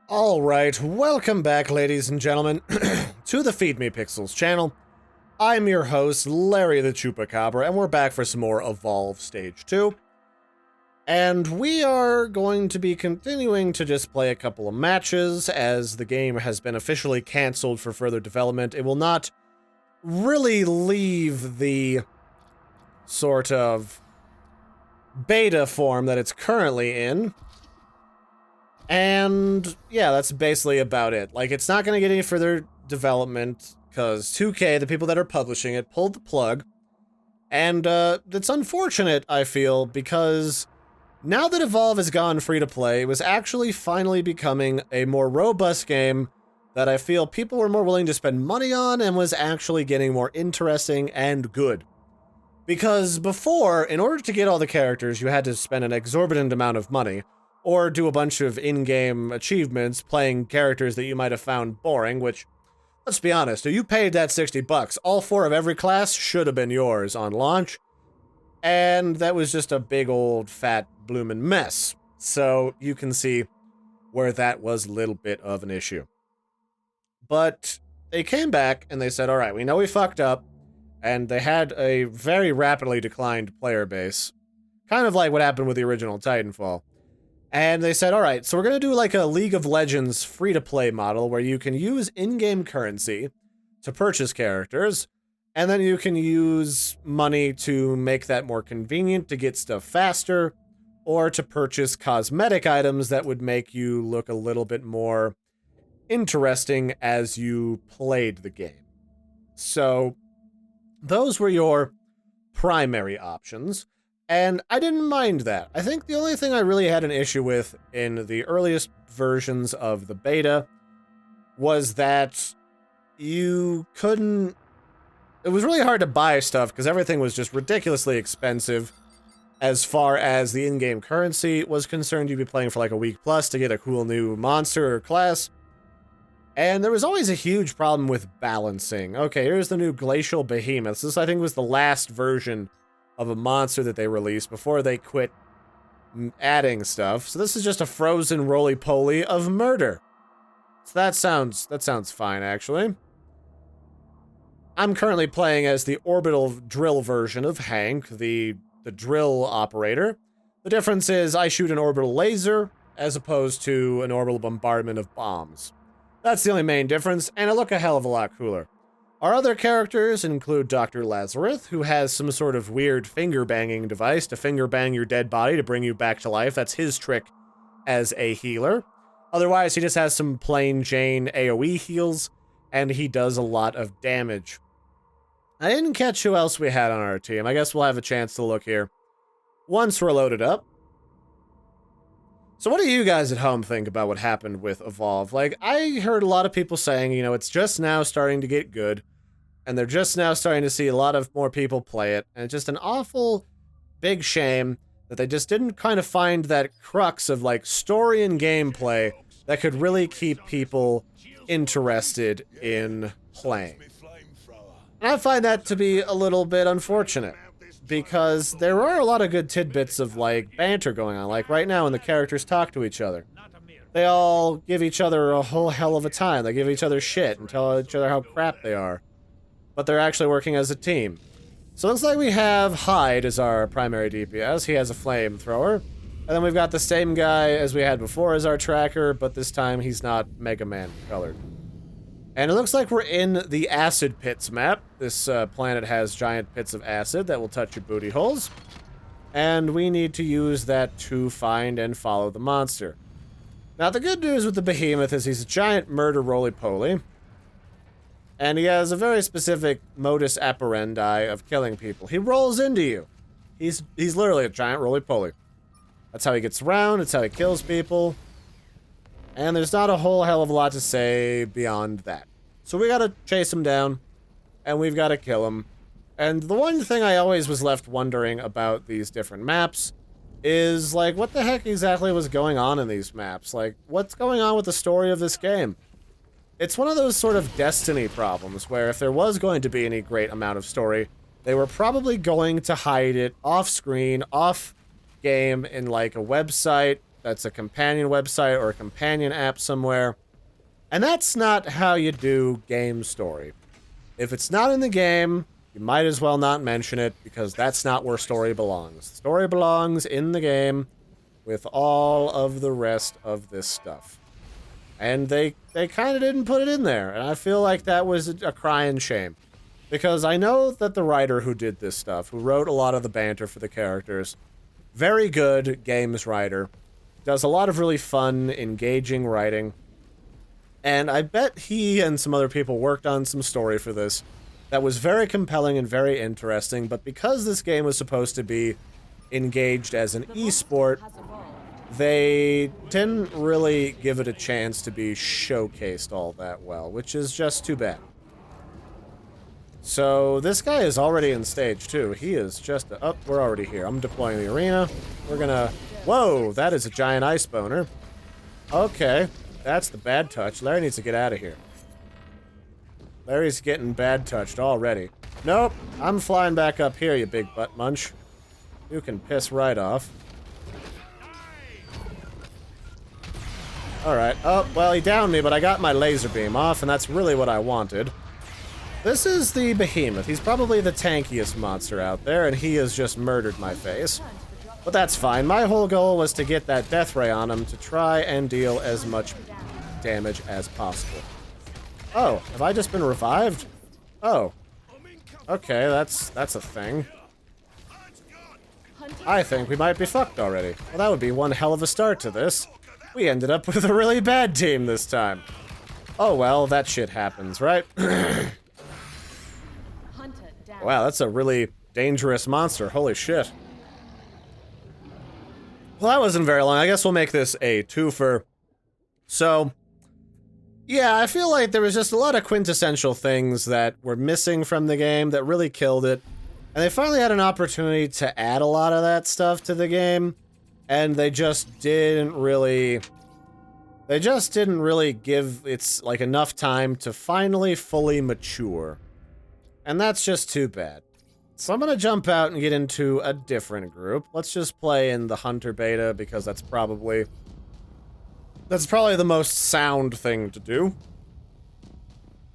Alright, welcome back, ladies and gentlemen, to the Feed Me Pixels channel. I'm your host, Larry the Chupacabra, and we're back for some more Evolve Stage 2. And we are going to be continuing to just play a couple of matches, as the game has been officially cancelled for further development. It will not really leave the sort of beta form that it's currently in. And yeah, that's basically about it. Like, it's not going to get any further development because 2K, the people that are publishing it, pulled the plug. And it's unfortunate, I feel, because now that Evolve has gone free to play, it was actually finally becoming a more robust game that I feel people were more willing to spend money on and was actually getting more interesting and good. Because before, in order to get all the characters, you had to spend an exorbitant amount of money, or do a bunch of in-game achievements playing characters that you might have found boring, which, let's be honest, if you paid that $60, all 4 of every class should have been yours on launch, and that was just a big old fat bloomin' mess. So you can see where that was a little bit of an issue. But they came back and they said, all right, we know we fucked up, and they had a very rapidly declined player base, kind of like what happened with the original Titanfall. And they said, all right, so we're going to do like a League of Legends free-to-play model where you can use in-game currency to purchase characters, and then you can use money to make that more convenient to get stuff faster, or to purchase cosmetic items that would make you look a little bit more interesting as you played the game. So those were your primary options. And I didn't mind that. I think the only thing I really had an issue with in the earliest versions of the beta was that you couldn't... It was really hard to buy stuff because everything was just ridiculously expensive as far as the in-game currency was concerned. You'd be playing for like a week plus to get a cool new monster or class. And there was always a huge problem with balancing. Okay, here's the new Glacial Behemoths. This, I think, was the last version of a monster that they released before they quit adding stuff. So this is just a frozen roly-poly of murder. So that sounds fine, actually. I'm currently playing as the orbital drill version of Hank, the drill operator. The difference is I shoot an orbital laser as opposed to an orbital bombardment of bombs. That's the only main difference, and I look a hell of a lot cooler. Our other characters include Dr. Lazarus, who has some sort of weird finger-banging device to finger-bang your dead body to bring you back to life. That's his trick as a healer. Otherwise, he just has some plain Jane AoE heals, and he does a lot of damage. I didn't catch who else we had on our team. I guess we'll have a chance to look here once we're loaded up. So what do you guys at home think about what happened with Evolve? Like, I heard a lot of people saying, you know, it's just now starting to get good, and they're just now starting to see a lot of more people play it, and it's just an awful big shame that they just didn't kind of find that crux of, like, story and gameplay that could really keep people interested in playing. And I find that to be a little bit unfortunate, because there are a lot of good tidbits of, like, banter going on. Like, right now when the characters talk to each other, they all give each other a whole hell of a time. They give each other shit and tell each other how crap they are. But they're actually working as a team. So it looks like we have Hyde as our primary DPS. He has a flamethrower. And then we've got the same guy as we had before as our tracker, but this time he's not Mega Man colored. And it looks like we're in the Acid Pits map. This planet has giant pits of acid that will touch your booty holes. And we need to use that to find and follow the monster. Now, the good news with the Behemoth is he's a giant murder roly-poly. And he has a very specific modus operandi of killing people. He rolls into you. He's literally a giant roly-poly. That's how he gets around. It's how he kills people. And there's not a whole hell of a lot to say beyond that. So we gotta chase him down, and we've gotta kill him. And the one thing I always was left wondering about these different maps is, like, what the heck exactly was going on in these maps? Like, what's going on with the story of this game? It's one of those sort of Destiny problems, where if there was going to be any great amount of story, they were probably going to hide it off-screen, off-game, in, like, a website, that's a companion website or a companion app somewhere. And that's not how you do game story. If it's not in the game, you might as well not mention it, because that's not where story belongs. Story belongs in the game with all of the rest of this stuff. And they kind of didn't put it in there, and I feel like that was a crying shame. Because I know that the writer who did this stuff, who wrote a lot of the banter for the characters, very good games writer, does a lot of really fun, engaging writing. And I bet he and some other people worked on some story for this that was very compelling and very interesting, but because this game was supposed to be engaged as an esport, they didn't really give it a chance to be showcased all that well, which is just too bad. So this guy is already in stage 2. He is just... Oh, we're already here. I'm deploying the arena. We're gonna... Whoa, that is a giant ice boner. Okay, that's the bad touch. Larry needs to get out of here. Larry's getting bad touched already. Nope, I'm flying back up here, you big butt munch. You can piss right off. Alright, oh, well, he downed me, but I got my laser beam off, and that's really what I wanted. This is the Behemoth. He's probably the tankiest monster out there, and he has just murdered my face. But that's fine. My whole goal was to get that death ray on him to try and deal as much damage as possible. Oh, have I just been revived? Oh. Okay, that's a thing. I think we might be fucked already. Well, that would be one hell of a start to this. We ended up with a really bad team this time. Oh well, that shit happens, right? Wow, that's a really dangerous monster. Holy shit. Well, that wasn't very long. I guess we'll make this a twofer. So, yeah, I feel like there was just a lot of quintessential things that were missing from the game that really killed it. And they finally had an opportunity to add a lot of that stuff to the game. And they just didn't really give it like enough time to finally fully mature. And that's just too bad. So I'm gonna jump out and get into a different group. Let's just play in the Hunter beta, because that's probably the most sound thing to do.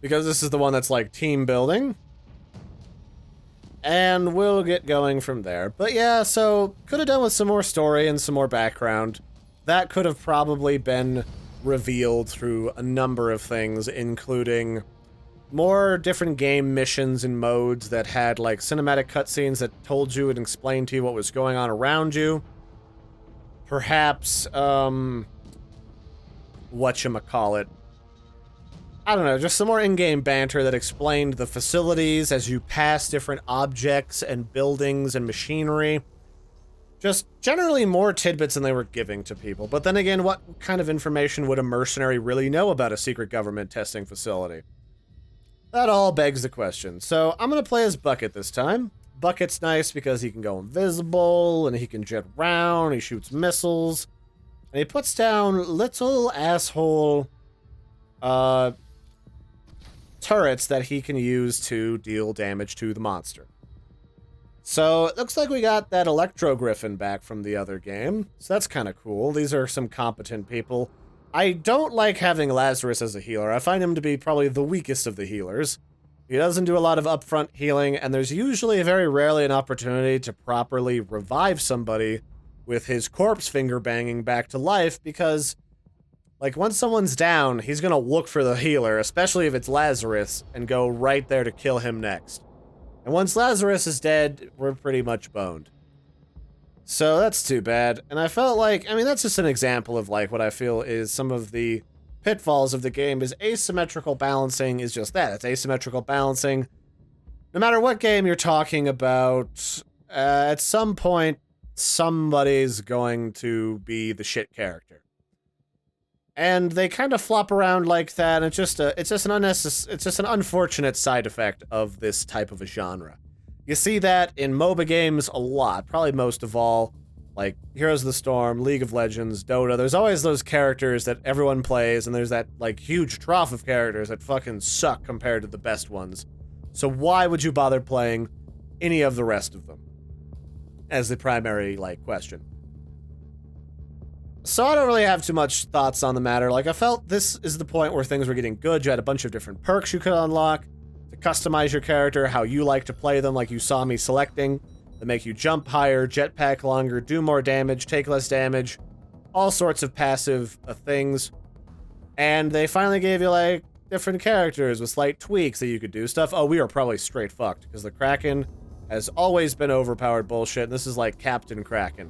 Because this is the one that's like team building. And we'll get going from there. But yeah, so could have done with some more story and some more background. That could have probably been revealed through a number of things, including more different game missions and modes that had like cinematic cutscenes that told you and explained to you what was going on around you. Perhaps, whatchamacallit, I don't know, just some more in-game banter that explained the facilities as you pass different objects and buildings and machinery. Just generally more tidbits than they were giving to people. But then again, what kind of information would a mercenary really know about a secret government testing facility? That all begs the question. So I'm going to play as Bucket this time. Bucket's nice because he can go invisible, and he can jet around, he shoots missiles, and he puts down little asshole turrets that he can use to deal damage to the monster. So it looks like we got that Electro Griffin back from the other game, so that's kind of cool. These are some competent people. I don't like having Lazarus as a healer. I find him to be probably the weakest of the healers. He doesn't do a lot of upfront healing, and there's usually very rarely an opportunity to properly revive somebody with his corpse finger banging back to life, because like once someone's down, he's gonna look for the healer, especially if it's Lazarus, and go right there to kill him next. And once Lazarus is dead, we're pretty much boned. So that's too bad. And I felt like, I mean, that's just an example of like what I feel is some of the pitfalls of the game is asymmetrical balancing is just that. It's asymmetrical balancing. No matter what game you're talking about, at some point, somebody's going to be the shit character. And they kind of flop around like that, and it's just an unfortunate side effect of this type of a genre. You see that in MOBA games a lot, probably most of all, like Heroes of the Storm, League of Legends, Dota. There's always those characters that everyone plays, and there's that like huge trough of characters that fucking suck compared to the best ones. So why would you bother playing any of the rest of them? As the primary like question. So I don't really have too much thoughts on the matter. Like, I felt this is the point where things were getting good. You had a bunch of different perks you could unlock to customize your character, how you like to play them, like you saw me selecting, that make you jump higher, jetpack longer, do more damage, take less damage, all sorts of passive things. And they finally gave you, like, different characters with slight tweaks that you could do stuff. Oh, we are probably straight fucked, because the Kraken has always been overpowered bullshit, and this is like Captain Kraken.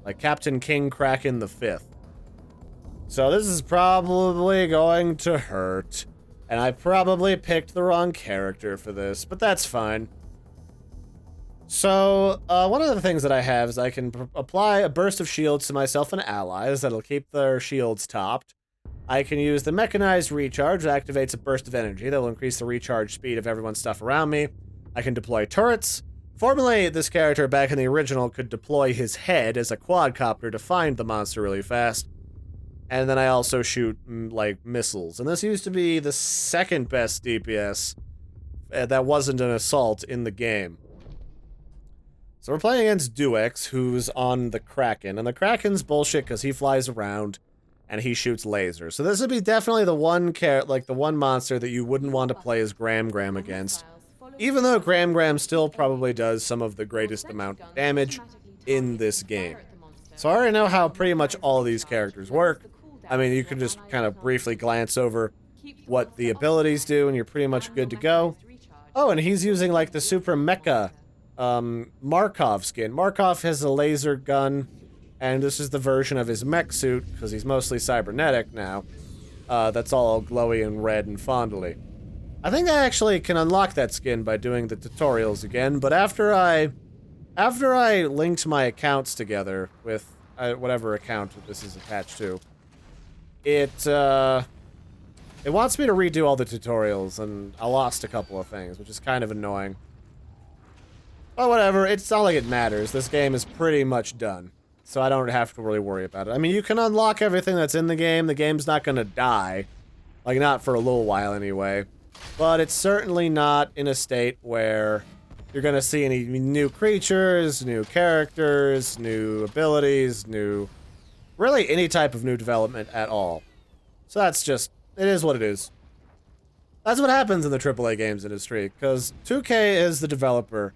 Like Captain King Kraken the Fifth. So this is probably going to hurt. And I probably picked the wrong character for this, but that's fine. So, one of the things that I have is I can apply a burst of shields to myself and allies that'll keep their shields topped. I can use the mechanized recharge that activates a burst of energy that will increase the recharge speed of everyone's stuff around me. I can deploy turrets. Formerly, this character back in the original could deploy his head as a quadcopter to find the monster really fast. And then I also shoot, like, missiles. And this used to be the second best DPS that wasn't an assault in the game. So we're playing against Duex, who's on the Kraken. And the Kraken's bullshit because he flies around and he shoots lasers. So this would be definitely the one monster that you wouldn't want to play as Gram against. Even though Gram still probably does some of the greatest amount of damage in this game. So I already know how pretty much all of these characters work. I mean, you can just kind of briefly glance over what the abilities do, and you're pretty much good to go. Oh, and he's using, like, the Super Mecha Markov skin. Markov has a laser gun, and this is the version of his mech suit, because he's mostly cybernetic now. That's all glowy and red and fondly. I think I actually can unlock that skin by doing the tutorials again, but after I linked my accounts together with whatever account this is attached to, it wants me to redo all the tutorials, and I lost a couple of things, which is kind of annoying. But whatever, it's not like it matters. This game is pretty much done, so I don't have to really worry about it. I mean, you can unlock everything that's in the game. The game's not gonna die. Like, not for a little while anyway. But it's certainly not in a state where you're gonna see any new creatures, new characters, new abilities, really any type of new development at all. So that's just, it is what it is. That's what happens in the AAA games industry, because 2K is the developer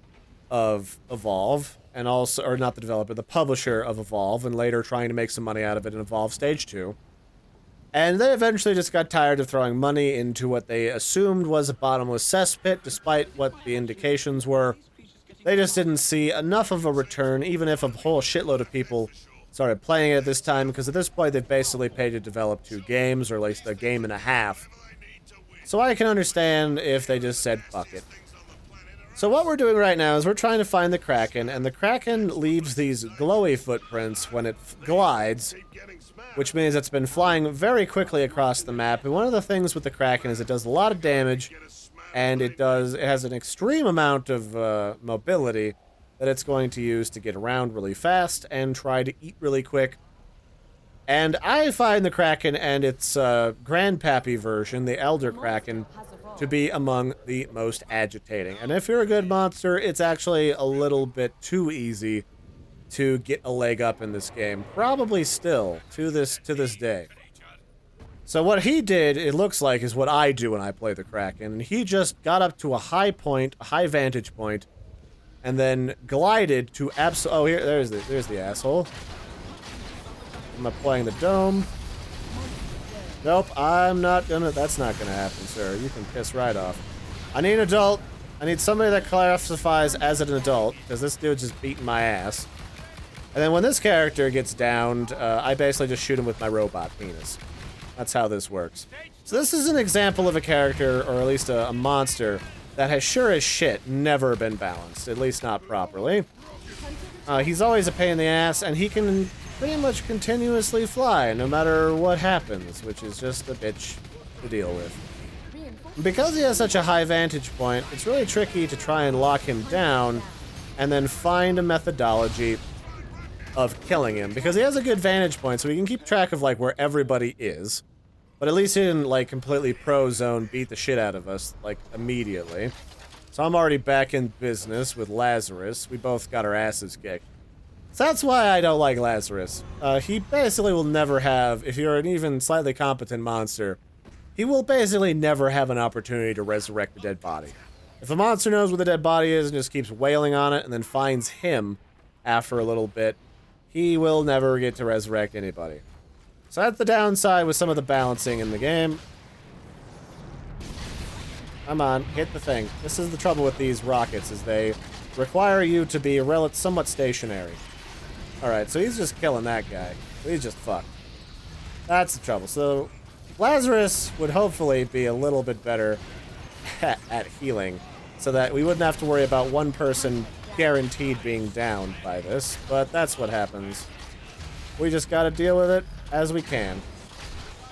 of Evolve, and also, or not the developer, the publisher of Evolve, and later trying to make some money out of it in Evolve Stage 2. And they eventually just got tired of throwing money into what they assumed was a bottomless cesspit, despite what the indications were. They just didn't see enough of a return, even if a whole shitload of people started playing it at this time, because at this point they've basically paid to develop 2 games, or at least a game and a half. So I can understand if they just said, fuck it. So what we're doing right now is we're trying to find the Kraken, and the Kraken leaves these glowy footprints when it glides, which means it's been flying very quickly across the map. And one of the things with the Kraken is it does a lot of damage, and it has an extreme amount of mobility that it's going to use to get around really fast and try to eat really quick. And I find the Kraken and its grandpappy version, the Elder Kraken, to be among the most agitating. And if you're a good monster, it's actually a little bit too easy to get a leg up in this game. Probably still, to this day. So what he did, it looks like, is what I do when I play the Kraken. And he just got up to a high point, a high vantage point, and then glided to oh, there's the asshole. I'm applying the dome. Nope, that's not gonna happen, sir. You can piss right off. I need an adult. I need somebody that classifies as an adult, because this dude's just beating my ass. And then when this character gets downed, I basically just shoot him with my robot penis. That's how this works. So this is an example of a character, or at least a monster, that has sure as shit never been balanced, at least not properly. He's always a pain in the ass, and he can pretty much continuously fly, no matter what happens, which is just a bitch to deal with. Because he has such a high vantage point, it's really tricky to try and lock him down, and then find a methodology of killing him, because he has a good vantage point, so we can keep track of, like, where everybody is. But at least he didn't, like, completely pro-zone beat the shit out of us, like, immediately. So I'm already back in business with Lazarus. We both got our asses kicked. So that's why I don't like Lazarus. He basically will never have, if you're an even slightly competent monster, he will basically never have an opportunity to resurrect a dead body. If a monster knows where the dead body is and just keeps wailing on it and then finds him after a little bit, he will never get to resurrect anybody. So that's the downside with some of the balancing in the game. Come on, hit the thing. This is the trouble with these rockets, is they require you to be somewhat stationary. Alright, so he's just killing that guy. He's just fucked. That's the trouble. So Lazarus would hopefully be a little bit better at healing, so that we wouldn't have to worry about one person guaranteed being downed by this, but that's what happens. We just gotta deal with it as we can.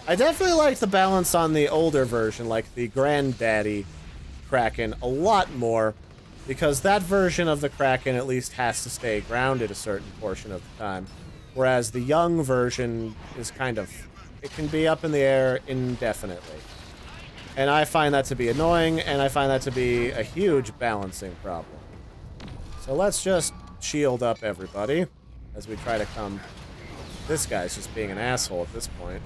I definitely like the balance on the older version, like the Granddaddy Kraken, a lot more, because that version of the Kraken at least has to stay grounded a certain portion of the time, whereas the young version is kind of, it can be up in the air indefinitely. And I find that to be annoying, and I find that to be a huge balancing problem. So let's just shield up everybody as we try to come. This guy's just being an asshole at this point.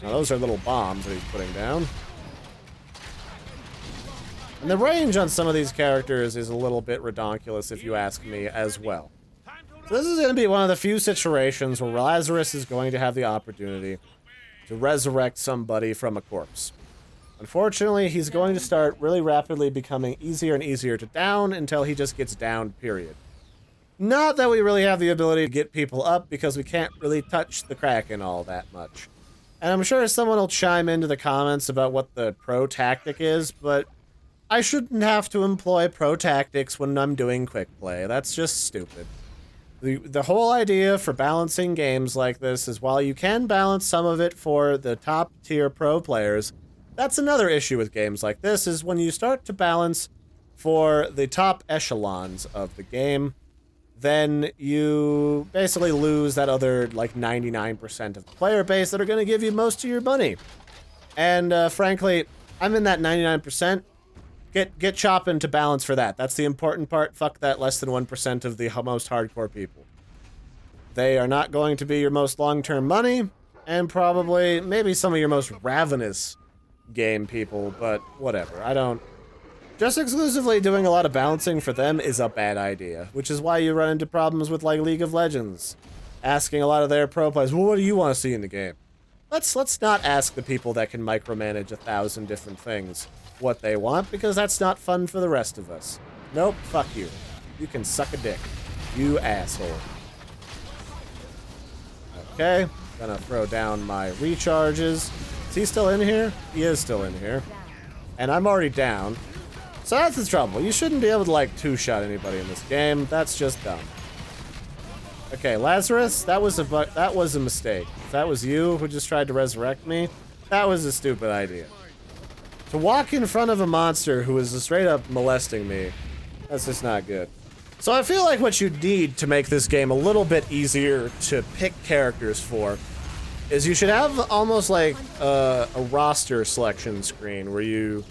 Now those are little bombs that he's putting down. And the range on some of these characters is a little bit redonkulous if you ask me as well. So this is going to be one of the few situations where Lazarus is going to have the opportunity to resurrect somebody from a corpse. Unfortunately, he's going to start really rapidly becoming easier and easier to down until he just gets downed, period. Not that we really have the ability to get people up, because we can't really touch the Kraken all that much. And I'm sure someone will chime into the comments about what the pro tactic is, but I shouldn't have to employ pro tactics when I'm doing quick play. That's just stupid. The whole idea for balancing games like this is, while you can balance some of it for the top tier pro players, that's another issue with games like this, is when you start to balance for the top echelons of the game, then you basically lose that other, like, 99% of the player base that are going to give you most of your money. And frankly, I'm in that 99%. Get chopping to balance for that. That's the important part. Fuck that less than 1% of the most hardcore people. They are not going to be your most long-term money, and probably maybe some of your most ravenous game people, but whatever. I don't... Just exclusively doing a lot of balancing for them is a bad idea, which is why you run into problems with, like, League of Legends. Asking a lot of their pro players, well, what do you want to see in the game? Let's not ask the people that can micromanage 1,000 different things what they want, because that's not fun for the rest of us. Nope, fuck you. You can suck a dick. You asshole. Okay, gonna throw down my recharges. Is he still in here? He is still in here. And I'm already down. So that's the trouble. You shouldn't be able to, like, two-shot anybody in this game. That's just dumb. Okay, Lazarus, that was a mistake. If that was you who just tried to resurrect me, that was a stupid idea. To walk in front of a monster who is straight up molesting me, that's just not good. So I feel like what you need to make this game a little bit easier to pick characters for is you should have almost like a roster selection screen where you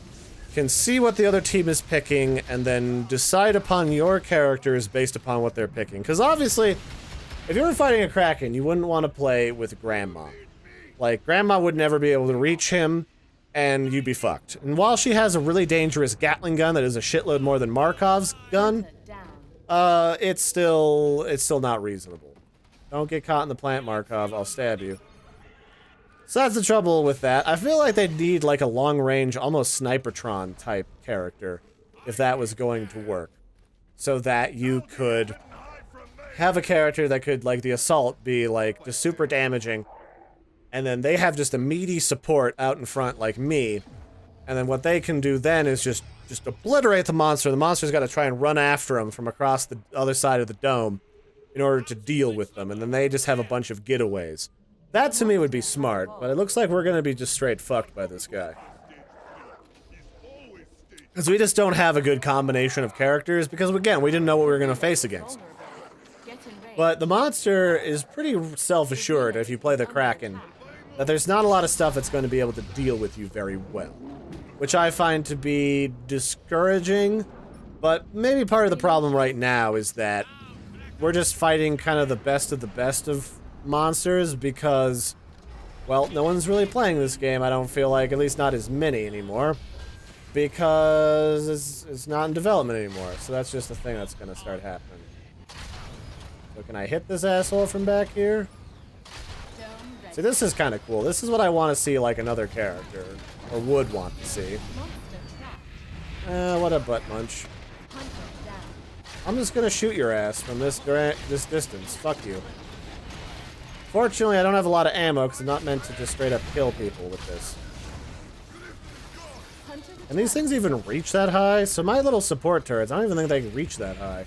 can see what the other team is picking and then decide upon your characters based upon what they're picking. Because obviously, if you were fighting a Kraken, you wouldn't want to play with Grandma. Like, Grandma would never be able to reach him, and you'd be fucked. And while she has a really dangerous Gatling gun that is a shitload more than Markov's gun, it's still not reasonable. Don't get caught in the plant, Markov. I'll stab you. So that's the trouble with that. I feel like they'd need like a long-range, almost Snipertron type character if that was going to work. So that you could have a character that could, like the Assault, be like just super damaging, and then they have just a meaty support out in front like me, and then what they can do then is just obliterate the monster. The monster's got to try and run after them from across the other side of the dome in order to deal with them, and then they just have a bunch of getaways. That to me would be smart, but it looks like we're gonna be just straight fucked by this guy. Because we just don't have a good combination of characters, because again, we didn't know what we were gonna face against. But the monster is pretty self-assured if you play the Kraken, that there's not a lot of stuff that's going to be able to deal with you very well. Which I find to be discouraging, but maybe part of the problem right now is that we're just fighting kind of the best of monsters because, well, no one's really playing this game, I don't feel like, at least not as many anymore, because it's not in development anymore, so that's just the thing that's gonna start happening. So can I hit this asshole from back here? See, this is kind of cool. This is what I want to see like another character, or would want to see. What a butt munch. I'm just gonna shoot your ass from this distance. Fuck you. Fortunately, I don't have a lot of ammo because I'm not meant to just straight up kill people with this. And these things even reach that high? So my little support turrets, I don't even think they can reach that high.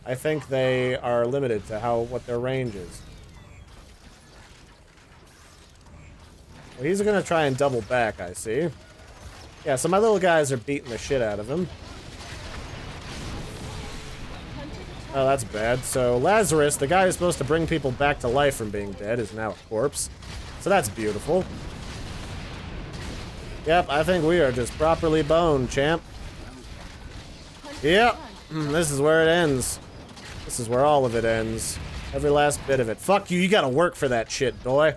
I think they are limited to what their range is. Well, he's gonna try and double back, I see. Yeah, so my little guys are beating the shit out of him. Oh, that's bad. So Lazarus, the guy who's supposed to bring people back to life from being dead, is now a corpse. So that's beautiful. Yep, I think we are just properly boned, champ. Yep, this is where it ends. This is where all of it ends. Every last bit of it. Fuck you, you gotta work for that shit, boy.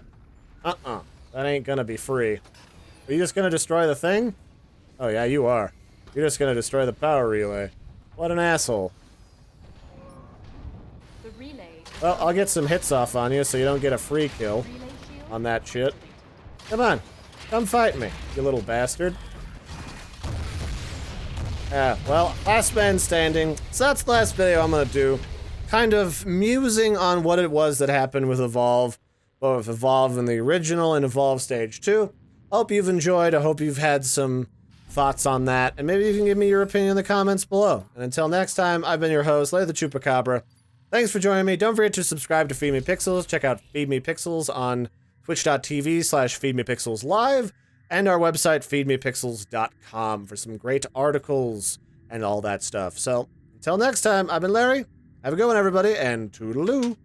That ain't gonna be free. Are you just gonna destroy the thing? Oh yeah, you are. You're just gonna destroy the power relay. What an asshole. Well, I'll get some hits off on you so you don't get a free kill on that shit. Come on. Come fight me, you little bastard. Yeah, well, last man standing. So that's the last video I'm gonna do. Kind of musing on what it was that happened with Evolve. Both Evolve in the original and Evolve Stage 2. Hope you've enjoyed. I hope you've had some thoughts on that. And maybe you can give me your opinion in the comments below. And until next time, I've been your host, Larry the Chupacabra. Thanks for joining me. Don't forget to subscribe to Feed Me Pixels. Check out Feed Me Pixels on twitch.tv/FeedMePixelsLive and our website, feedmepixels.com, for some great articles and all that stuff. So, until next time, I've been Larry. Have a good one, everybody, and toodaloo.